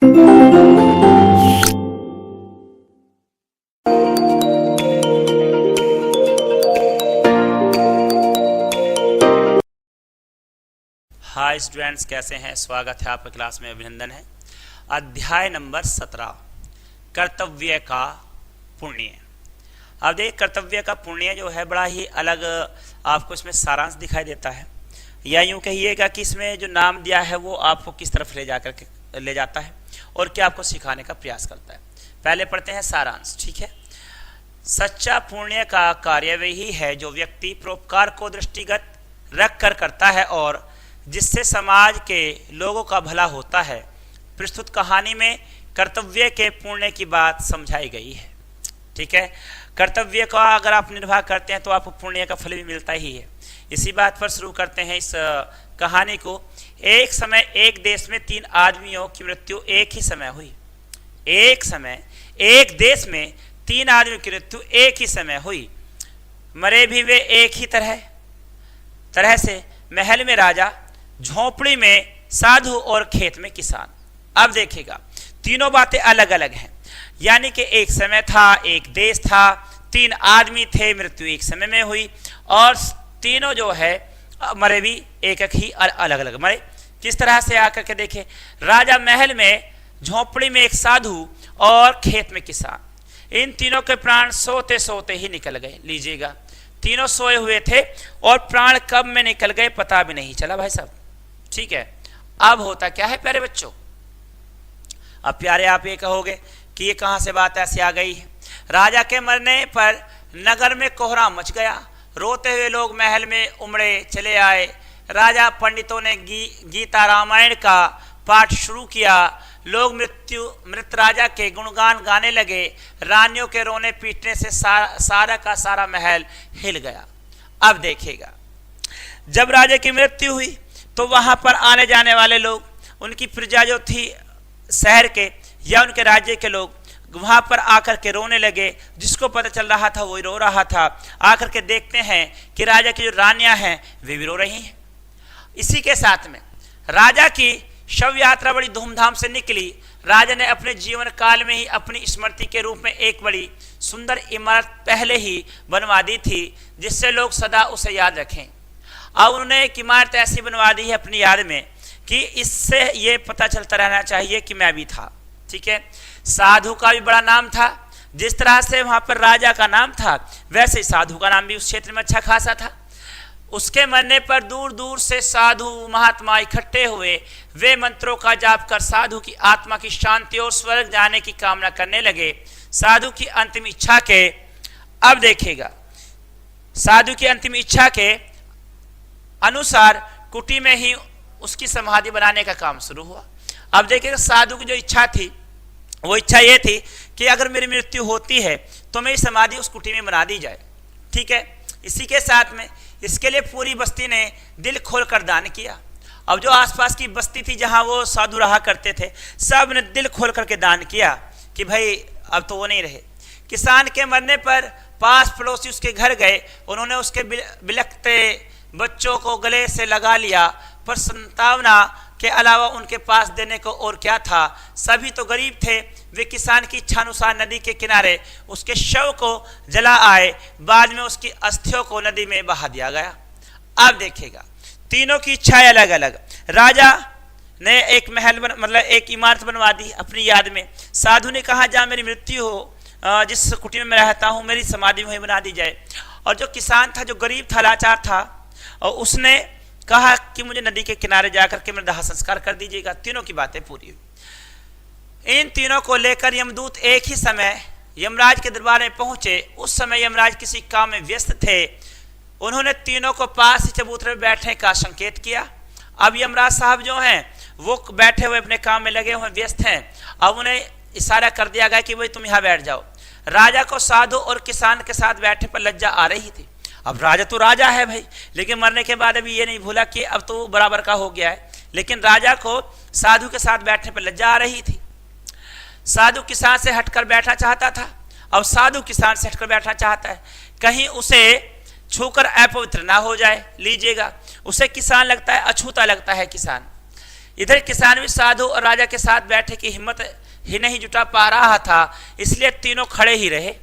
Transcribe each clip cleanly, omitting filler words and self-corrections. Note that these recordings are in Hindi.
हाय स्टूडेंट्स, कैसे हैं? स्वागत है आपके क्लास में, अभिनंदन है। अध्याय नंबर 17, कर्तव्य का पुण्य। अब देखिए, कर्तव्य का पुण्य जो है बड़ा ही अलग आपको इसमें सारांश दिखाई देता है, या यूं कहिएगा कि इसमें जो नाम दिया है वो आपको किस तरफ ले जाता है और क्या आपको सिखाने का प्रयास करता है। पहले पढ़ते हैं सारांश, ठीक है। सच्चा पुण्य का कार्य वही है जो व्यक्ति परोपकार को दृष्टिगत रख कर करता है और जिससे समाज के लोगों का भला होता है। प्रस्तुत कहानी में कर्तव्य के पुण्य की बात समझाई गई है, ठीक है। कर्तव्य का अगर आप निर्वाह करते हैं तो आपको पुण्य का फल भी मिलता ही है। इसी बात पर शुरू करते हैं इस कहानी को। एक समय एक देश में 3 आदमियों की मृत्यु एक ही समय हुई। एक समय एक देश में 3 आदमियों की मृत्यु एक ही समय हुई। मरे भी वे एक ही तरह से। महल में राजा, झोपड़ी में साधु और खेत में किसान। अब देखिएगा, तीनों बातें अलग अलग हैं। यानी कि एक समय था, एक देश था, 3 आदमी थे, मृत्यु एक समय में हुई और तीनों जो है मरे भी एक ही अलग अलग मरे। किस तरह से आकर के देखे, राजा महल में, झोपड़ी में एक साधु और खेत में किसान। इन तीनों के प्राण सोते सोते ही निकल गए। लीजिएगा, तीनों सोए हुए थे और प्राण कब में निकल गए पता भी नहीं चला भाई साहब, ठीक है। अब होता क्या है प्यारे बच्चों? अब प्यारे आप ये कहोगे कि ये कहां से बात ऐसी आ गई है। राजा के मरने पर नगर में कोहराम मच गया। रोते हुए लोग महल में उमड़े चले आए। राजा पंडितों ने गीता रामायण का पाठ शुरू किया। लोग मृत राजा के गुणगान गाने लगे। रानियों के रोने पीटने से सारा का सारा महल हिल गया। अब देखिएगा, जब राजा की मृत्यु हुई तो वहां पर आने जाने वाले लोग, उनकी प्रजा जो थी शहर के या उनके राज्य के लोग, वहां पर आकर के रोने लगे। जिसको पता चल रहा था वही रो रहा था। आकर के देखते हैं कि राजा की जो रानियां हैं वे भी रो रही हैं। इसी के साथ में राजा की शव यात्रा बड़ी धूमधाम से निकली। राजा ने अपने जीवन काल में ही अपनी स्मृति के रूप में एक बड़ी सुंदर इमारत पहले ही बनवा दी थी, जिससे लोग सदा उसे याद रखें। अब उन्होंने एक इमारत ऐसी बनवा दी है अपनी याद में कि इससे ये पता चलता रहना चाहिए कि मैं भी था, ठीक है। साधु का भी बड़ा नाम था। जिस तरह से वहां पर राजा का नाम था वैसे साधु का नाम भी उस क्षेत्र में अच्छा खासा था। उसके मरने पर दूर दूर से साधु महात्मा इकट्ठे हुए। वे मंत्रों का जाप कर साधु की आत्मा की शांति और स्वर्ग जाने की कामना करने लगे। साधु की अंतिम इच्छा के, अब देखिएगा, साधु की अंतिम इच्छा के अनुसार कुटी में ही उसकी समाधि बनाने का काम शुरू हुआ। अब देखिएगा, साधु की जो इच्छा थी वो इच्छा ये थी कि अगर मेरी मृत्यु होती है तो मेरी समाधि उस कुटी में बना दी जाए, ठीक है। इसी के साथ में इसके लिए पूरी बस्ती ने दिल खोलकर दान किया। अब जो आसपास की बस्ती थी जहां वो साधु रहा करते थे, सब ने दिल खोल करके दान किया कि भाई अब तो वो नहीं रहे। किसान के मरने पर पास पड़ोसी उसके घर गए। उन्होंने उसके बिलखते बच्चों को गले से लगा लिया, पर संतावना के अलावा उनके पास देने को और क्या था। सभी तो गरीब थे। वे किसान की इच्छानुसार नदी के किनारे उसके शव को जला आए। बाद में उसकी अस्थियों को नदी में बहा दिया गया। अब देखिएगा, तीनों की इच्छाएं अलग अलग। राजा ने एक महल मतलब एक इमारत बनवा दी अपनी याद में। साधु ने कहा जहां मेरी मृत्यु हो, जिस कुटी में मैं रहता हूं, मेरी समाधि वहीं बना दी जाए। और जो किसान था, जो गरीब था, लाचार था, और उसने कहा कि मुझे नदी के किनारे जाकर के मेरा दाह संस्कार कर दीजिएगा। तीनों की बातें पूरी हुई। इन तीनों को लेकर यमदूत एक ही समय यमराज के दरबार में पहुंचे। उस समय यमराज किसी काम में व्यस्त थे। उन्होंने तीनों को पास ही चबूतरे में बैठने का संकेत किया। अब यमराज साहब जो हैं वो बैठे हुए अपने काम में लगे हुए व्यस्त हैं। अब उन्हें इशारा कर दिया गया कि भाई तुम यहाँ बैठ जाओ। राजा को साधु और किसान के साथ बैठने पर लज्जा आ रही थी। अब राजा तो राजा है भाई, लेकिन मरने के बाद अभी ये नहीं भूला कि अब तो बराबर का हो गया है। लेकिन राजा को साधु के साथ बैठने पर लज्जा आ रही थी। साधु किसान से हटकर बैठना चाहता था, अब साधु किसान से हटकर बैठना चाहता है, कहीं उसे छूकर अपवित्र ना हो जाए। लीजिएगा, उसे किसान लगता है, अछूता लगता है किसान। इधर किसान भी साधु और राजा के साथ बैठे की हिम्मत ही नहीं जुटा पा रहा था, इसलिए तीनों खड़े ही रहे।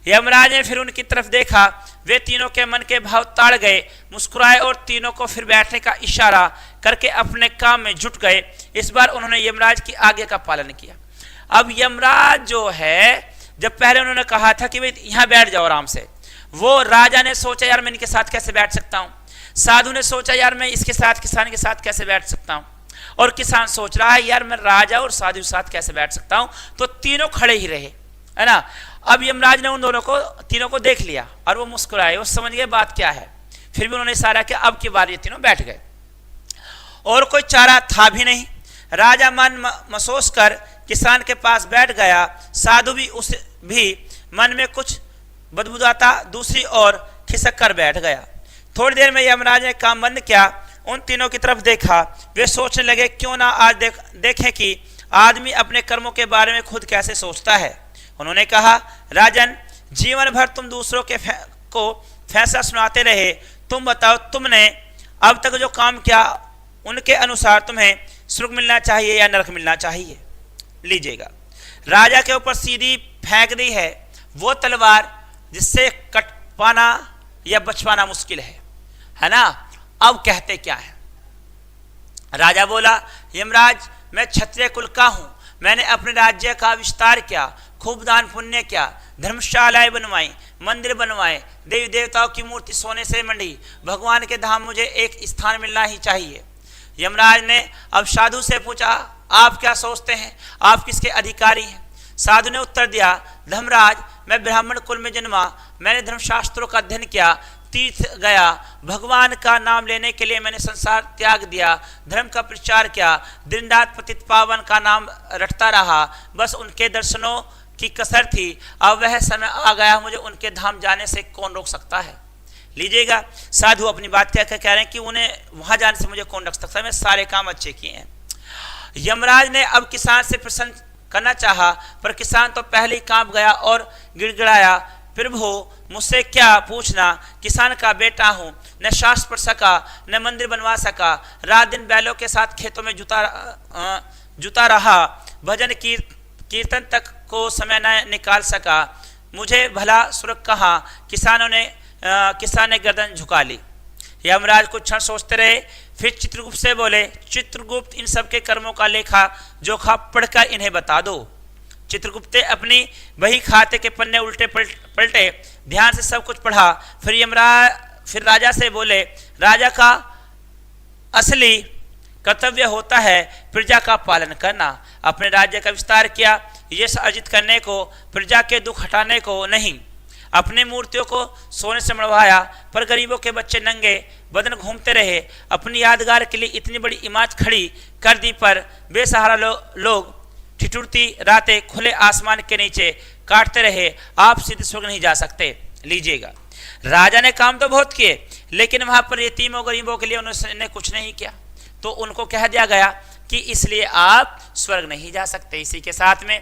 यमराज ने फिर उनकी तरफ देखा, वे तीनों के मन के भाव ताड़ गए, मुस्कुराए और तीनों को फिर बैठने का इशारा करके अपने काम में जुट गए। इस बार उन्होंने यमराज की आज्ञा का पालन किया। अब यमराज जो है, जब पहले उन्होंने कहा था कि भाई यहाँ बैठ जाओ आराम से, वो राजा ने सोचा यार मैं इनके साथ कैसे बैठ सकता हूँ, साधु ने सोचा यार मैं इसके साथ किसान के साथ कैसे बैठ सकता हूँ, और किसान सोच रहा है यार मैं राजा और साधु के साथ कैसे बैठ सकता हूँ। तो तीनों खड़े ही रहे, है ना। अब यमराज ने उन दोनों को, तीनों को देख लिया और वो मुस्कुराए, वो समझ गए बात क्या है। फिर भी उन्होंने इशारा किया, अब की बार ये तीनों बैठ गए और कोई चारा था भी नहीं। राजा मन महसूस कर किसान के पास बैठ गया। साधु भी उस भी मन में कुछ बदबुदाता दूसरी ओर खिसक कर बैठ गया। थोड़ी देर में यमराज ने काम बंद किया, उन तीनों की तरफ देखा। वे सोचने लगे क्यों ना आज देखें कि आदमी अपने कर्मों के बारे में खुद कैसे सोचता है। उन्होंने कहा, राजन, जीवन भर तुम दूसरों को फैसला सुनाते रहे, तुम बताओ तुमने अब तक जो काम किया उनके अनुसार तुम्हें स्वर्ग मिलना चाहिए या नरक मिलना चाहिए। लीजिएगा, राजा के ऊपर सीधी फेंक दी है वो तलवार जिससे कट पाना या बच पाना मुश्किल है ना। अब कहते क्या है, राजा बोला, यमराज, मैं क्षत्रिय कुल का हूं, मैंने अपने राज्य का विस्तार किया, खूब दान पुण्य किया, धर्मशालाएं बनवाई, मंदिर बनवाए, देवी देवताओं की मूर्ति सोने से मंडी, भगवान के धाम मुझे एक स्थान मिलना ही चाहिए। यमराज ने अब साधु से पूछा, आप क्या सोचते हैं, आप किसके अधिकारी हैं। साधु ने उत्तर दिया, धर्मराज, मैं ब्राह्मण कुल में जन्मा, मैंने धर्मशास्त्रों का अध्ययन किया, तीर्थ गया, भगवान का नाम लेने के लिए मैंने संसार त्याग दिया, धर्म का प्रचार किया, दिन रात पतित पावन का नाम रटता रहा, बस उनके दर्शनों की कसर थी। अब वह समय आ गया, मुझे उनके धाम जाने से कौन रोक सकता है। लीजिएगा, साधु अपनी बात क्या कह रहे हैं कि उन्हें वहां जाने से मुझे कौन रोक सकता है, मैं सारे काम अच्छे किए हैं। यमराज ने अब किसान से प्रसन्न करना चाहा, पर किसान तो पहले ही कांप गया और गिड़गिड़ाया, प्रभु मुझसे क्या पूछना, किसान का बेटा हूँ, न शास्त्र पढ़ सका, न मंदिर बनवा सका, रात दिन बैलों के साथ खेतों में जुता रहा, भजन कीर्तन तक को समय न निकाल सका, मुझे भला स्वर्ग कहाँ। किसान ने गर्दन झुका ली। यमराज कुछ क्षण सोचते रहे, फिर चित्रगुप्त से बोले, चित्रगुप्त, इन सबके कर्मों का लेखा जोखा पढ़कर इन्हें बता दो। चित्रगुप्त अपनी बही खाते के पन्ने उल्टे पलटे, ध्यान से सब कुछ पढ़ा। फिर राजा से बोले, राजा का असली कर्तव्य होता है प्रजा का पालन करना, अपने राज्य का विस्तार किया, यश अर्जित करने को, प्रजा के दुख हटाने को नहीं। अपने मूर्तियों को सोने से मढ़वाया, पर गरीबों के बच्चे नंगे बदन घूमते रहे। अपनी यादगार के लिए इतनी बड़ी इमारत खड़ी कर दी, पर बेसहारा लोग ठिठुरती रातें खुले आसमान के नीचे काटते रहे। आप सीधे स्वर्ग नहीं जा सकते। लीजिएगा, राजा ने काम तो बहुत किए, लेकिन वहां पर यतीमों गरीबों के लिए उन्होंने कुछ नहीं किया, तो उनको कह दिया गया कि इसलिए आप स्वर्ग नहीं जा सकते। इसी के साथ में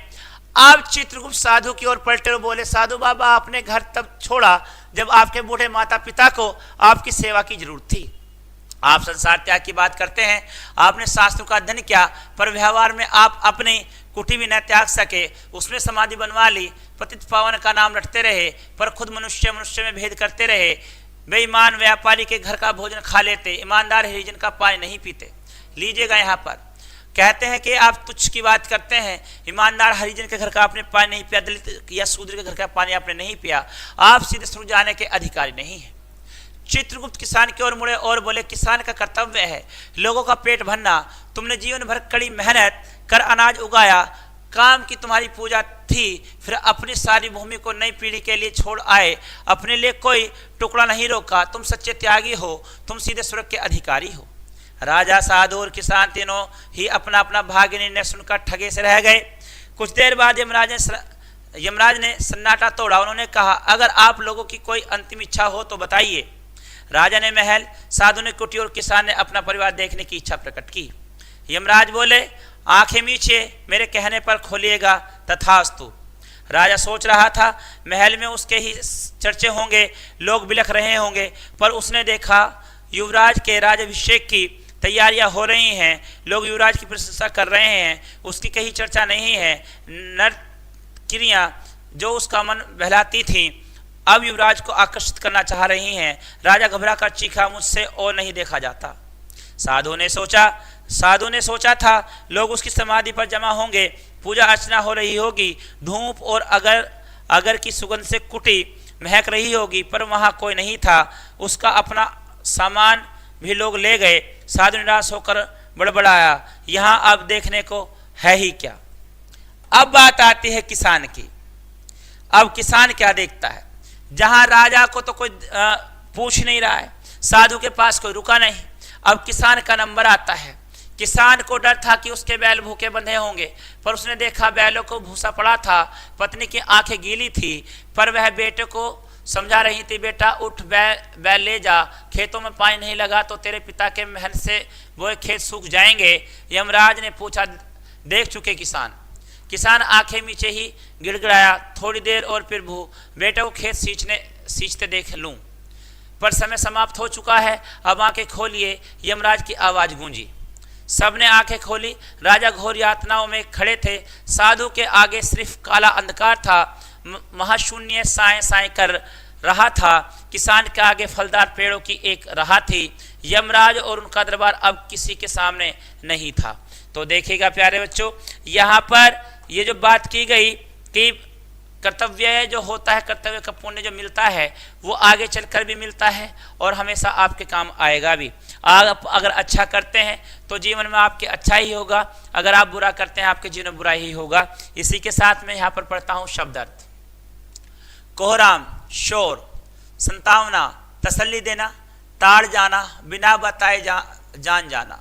आप चित्रगुप्त साधु की ओर पलटे और बोले, साधु बाबा, आपने घर तब छोड़ा जब आपके बूढ़े माता पिता को आपकी सेवा की जरूरत थी। आप संसार त्याग की बात करते हैं, आपने शास्त्रों का अध्ययन किया, पर व्यवहार में आप अपनी कुटी भी न त्याग सके, उसमें समाधि बनवा ली, पतित पावन का नाम रटते रहे, पर खुद मनुष्य में भेद करते रहे। बेईमान व्यापारी के घर का भोजन खा लेते, ईमानदार हरिजन का पानी नहीं पीते। लीजिएगा, यहाँ पर कहते हैं कि आप तुच्छ की बात करते हैं, ईमानदार हरिजन के घर का आपने पानी नहीं पिया, दलित या शूद्र के घर का पानी आपने नहीं पिया, आप सीधे स्वर्ग जाने के अधिकारी नहीं हैं। चित्रगुप्त किसान की ओर मुड़े और बोले, किसान का कर्तव्य है लोगों का पेट भरना, तुमने जीवन भर कड़ी मेहनत कर अनाज उगाया, काम की तुम्हारी पूजा थी, फिर अपनी सारी भूमि को नई पीढ़ी के लिए छोड़ आए, अपने लिए कोई टुकड़ा नहीं रोका, तुम सच्चे त्यागी हो, तुम सीधे स्वर्ग के अधिकारी हो। राजा, साधु और किसान तीनों ही अपना अपना भाग्य निर्णय सुनकर ठगे से रह गए। कुछ देर बाद यमराज ने सन्नाटा तोड़ा। उन्होंने कहा, अगर आप लोगों की कोई अंतिम इच्छा हो तो बताइए। राजा ने महल, साधु ने कुटी और किसान ने अपना परिवार देखने की इच्छा प्रकट की। यमराज बोले, आंखें मीचिए, मेरे कहने पर खोलिएगा। तथास्तु। राजा सोच रहा था महल में उसके ही चर्चे होंगे, लोग बिलख रहे होंगे, पर उसने देखा युवराज के राजाभिषेक की तैयारियां हो रही हैं, लोग युवराज की प्रशंसा कर रहे हैं, उसकी कहीं चर्चा नहीं है। नर क्रिया जो उसका मन बहलाती थी अब युवराज को आकर्षित करना चाह रही हैं। राजा घबरा कर चीखा, मुझसे और नहीं देखा जाता। साधु ने सोचा था लोग उसकी समाधि पर जमा होंगे, पूजा अर्चना हो रही होगी, धूप और अगर की सुगंध से कुटी महक रही होगी, पर वहां कोई नहीं था। उसका अपना सामान भी लोग ले गए। साधु निराश होकर बड़बड़ाया, यहां अब देखने को है ही क्या। अब बात आती है किसान की। अब किसान क्या देखता है, जहां राजा को तो कोई पूछ नहीं रहा है, साधु के पास कोई रुका नहीं। अब किसान का नंबर आता है। किसान को डर था कि उसके बैल भूखे बंधे होंगे, पर उसने देखा बैलों को भूसा पड़ा था, पत्नी की आंखें गीली थी, पर वह बेटे को समझा रही थी, बेटा उठ, बैल ले जा, खेतों में पानी नहीं लगा तो तेरे पिता के मेहनत से वो खेत सूख जाएंगे। यमराज ने पूछा, देख चुके किसान आंखें नीचे ही गिड़गिड़ाया, थोड़ी देर और फिर बेटे को खेत सींचते देख लूं, पर समय समाप्त हो चुका है, अब आंखें खोलिए। यमराज की आवाज गूंजी। सबने आंखें खोली। राजा घोर यातनाओं में खड़े थे। साधु के आगे सिर्फ काला अंधकार था, महाशून्य साए साए कर रहा था। किसान के आगे फलदार पेड़ों की एक राह थी। यमराज और उनका दरबार अब किसी के सामने नहीं था। तो देखिएगा प्यारे बच्चों, यहाँ पर ये जो बात की गई कि कर्तव्य जो होता है, कर्तव्य का पुण्य जो मिलता है वो आगे चलकर भी मिलता है और हमेशा आपके काम आएगा भी। आप अगर अच्छा करते हैं तो जीवन में आपके अच्छा ही होगा, अगर आप बुरा करते हैं आपके जीवन में बुरा ही होगा। इसी के साथ मैं यहाँ पर पढ़ता हूँ शब्दार्थ। कोहराम, शोर, संतावना, तसल्ली देना, ताड़ जाना, बिना बताए जान जाना,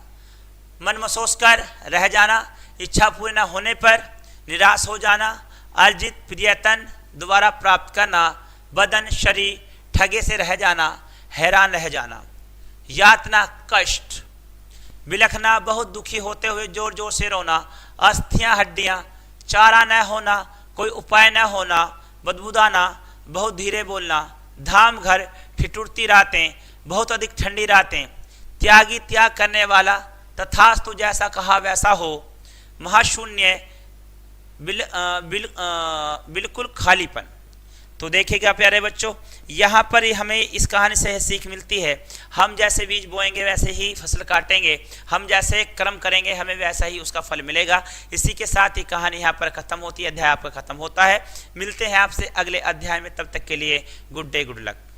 मन में सोचकर रह जाना, इच्छा पूरी न होने पर निराश हो जाना, अर्जित प्रियतन दोबारा प्राप्त करना, बदन शरीर ठगे से रह जाना, हैरान रह जाना, यातना कष्ट, बिलखना, बहुत दुखी होते हुए जोर जोर से रोना, अस्थियां हड्डियां, चारा न होना, कोई उपाय न होना, बदबूदाना, बहुत धीरे बोलना, धाम घर, ठिठुरती रातें, बहुत अधिक ठंडी रातें, त्यागी त्याग करने वाला, तथास्तु जैसा कहा वैसा हो, महाशून्य, बिल्कुल खालीपन। तो देखिएगा प्यारे बच्चों, यहाँ पर हमें इस कहानी से सीख मिलती है, हम जैसे बीज बोएंगे वैसे ही फसल काटेंगे, हम जैसे कर्म करेंगे हमें वैसा ही उसका फल मिलेगा। इसी के साथ ही कहानी यहाँ पर खत्म होती है, अध्याय आपका खत्म होता है। मिलते हैं आपसे अगले अध्याय में, तब तक के लिए गुड डे, गुड लक।